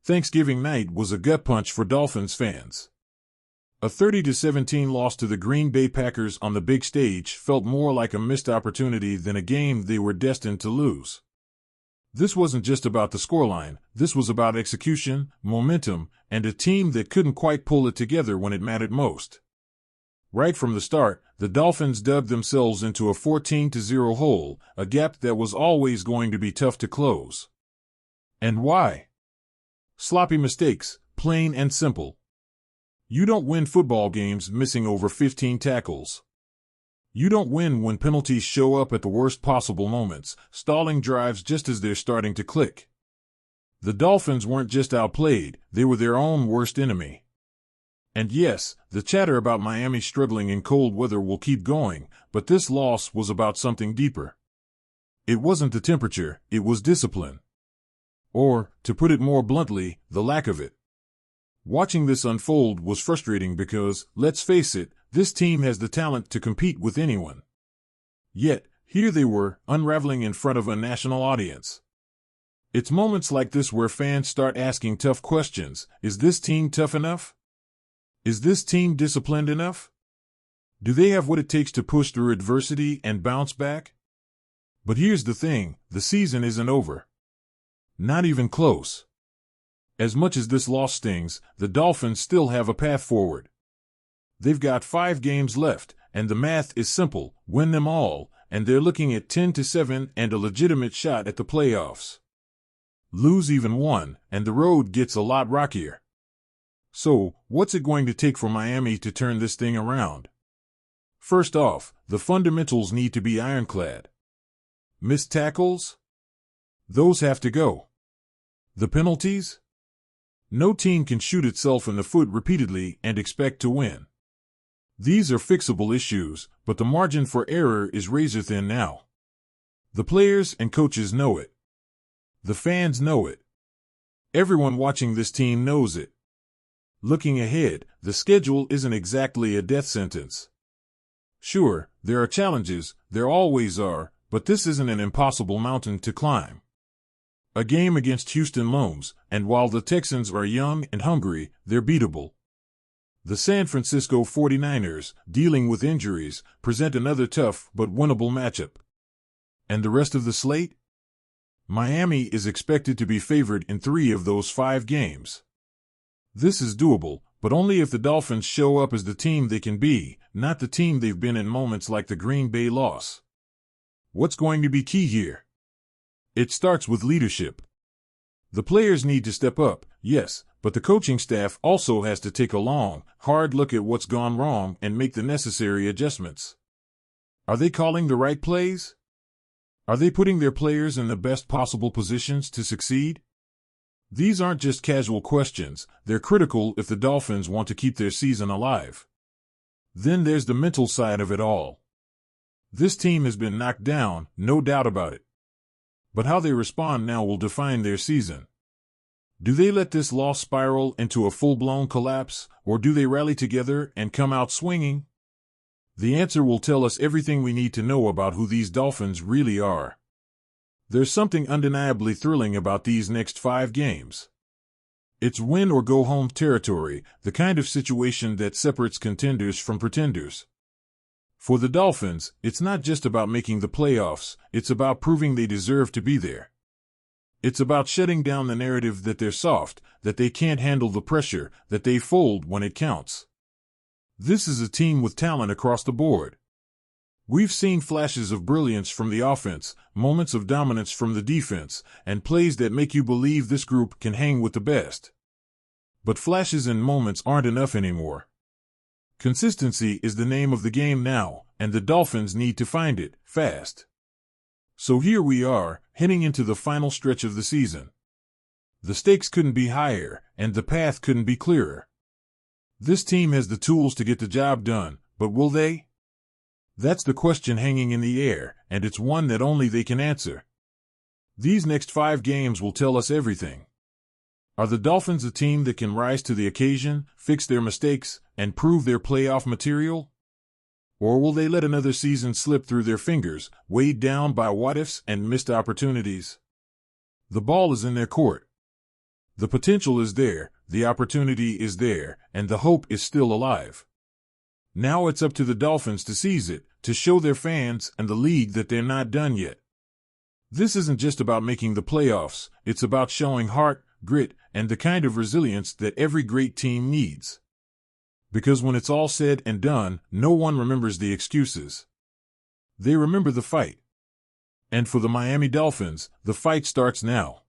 Thanksgiving night was a gut punch for Dolphins fans. A 30-17 loss to the Green Bay Packers on the big stage felt more like a missed opportunity than a game they were destined to lose. This wasn't just about the scoreline, this was about execution, momentum, and a team that couldn't quite pull it together when it mattered most. Right from the start, the Dolphins dug themselves into a 14-0 hole, a gap that was always going to be tough to close. And why? Sloppy mistakes, plain and simple. You don't win football games missing over 15 tackles. You don't win when penalties show up at the worst possible moments, stalling drives just as they're starting to click. The Dolphins weren't just outplayed, they were their own worst enemy. And yes, the chatter about Miami struggling in cold weather will keep going, but this loss was about something deeper. It wasn't the temperature, it was discipline. Or, to put it more bluntly, the lack of it. Watching this unfold was frustrating because, let's face it, this team has the talent to compete with anyone. Yet, here they were, unraveling in front of a national audience. It's moments like this where fans start asking tough questions. Is this team tough enough? Is this team disciplined enough? Do they have what it takes to push through adversity and bounce back? But here's the thing, the season isn't over. Not even close. As much as this loss stings, the Dolphins still have a path forward. They've got 5 games left, and the math is simple, win them all, and they're looking at 10-7 and a legitimate shot at the playoffs. Lose even one, and the road gets a lot rockier. So, what's it going to take for Miami to turn this thing around? First off, the fundamentals need to be ironclad. Missed tackles? Those have to go. The penalties? No team can shoot itself in the foot repeatedly and expect to win. These are fixable issues, but the margin for error is razor-thin now. The players and coaches know it. The fans know it. Everyone watching this team knows it. Looking ahead, the schedule isn't exactly a death sentence. Sure, there are challenges, there always are, but this isn't an impossible mountain to climb. A game against Houston looms, and while the Texans are young and hungry, they're beatable. The San Francisco 49ers, dealing with injuries, present another tough but winnable matchup. And the rest of the slate? Miami is expected to be favored in 3 of those 5 games. This is doable, but only if the Dolphins show up as the team they can be, not the team they've been in moments like the Green Bay loss. What's going to be key here? It starts with leadership. The players need to step up, yes, but the coaching staff also has to take a long, hard look at what's gone wrong and make the necessary adjustments. Are they calling the right plays? Are they putting their players in the best possible positions to succeed? These aren't just casual questions, they're critical if the Dolphins want to keep their season alive. Then there's the mental side of it all. This team has been knocked down, no doubt about it. But how they respond now will define their season. Do they let this loss spiral into a full-blown collapse, or do they rally together and come out swinging? The answer will tell us everything we need to know about who these Dolphins really are. There's something undeniably thrilling about these next 5 games. It's win-or-go-home territory, the kind of situation that separates contenders from pretenders. For the Dolphins, it's not just about making the playoffs, it's about proving they deserve to be there. It's about shutting down the narrative that they're soft, that they can't handle the pressure, that they fold when it counts. This is a team with talent across the board. We've seen flashes of brilliance from the offense, moments of dominance from the defense, and plays that make you believe this group can hang with the best. But flashes and moments aren't enough anymore. Consistency is the name of the game now, and the Dolphins need to find it, fast. So here we are, heading into the final stretch of the season. The stakes couldn't be higher, and the path couldn't be clearer. This team has the tools to get the job done, but will they? That's the question hanging in the air, and it's one that only they can answer. These next 5 games will tell us everything. Are the Dolphins a team that can rise to the occasion, fix their mistakes, and prove their playoff material? Or will they let another season slip through their fingers, weighed down by what-ifs and missed opportunities? The ball is in their court. The potential is there, the opportunity is there, and the hope is still alive. Now it's up to the Dolphins to seize it, to show their fans and the league that they're not done yet. This isn't just about making the playoffs, it's about showing heart, grit, and the kind of resilience that every great team needs. Because when it's all said and done, no one remembers the excuses. They remember the fight. And for the Miami Dolphins, the fight starts now.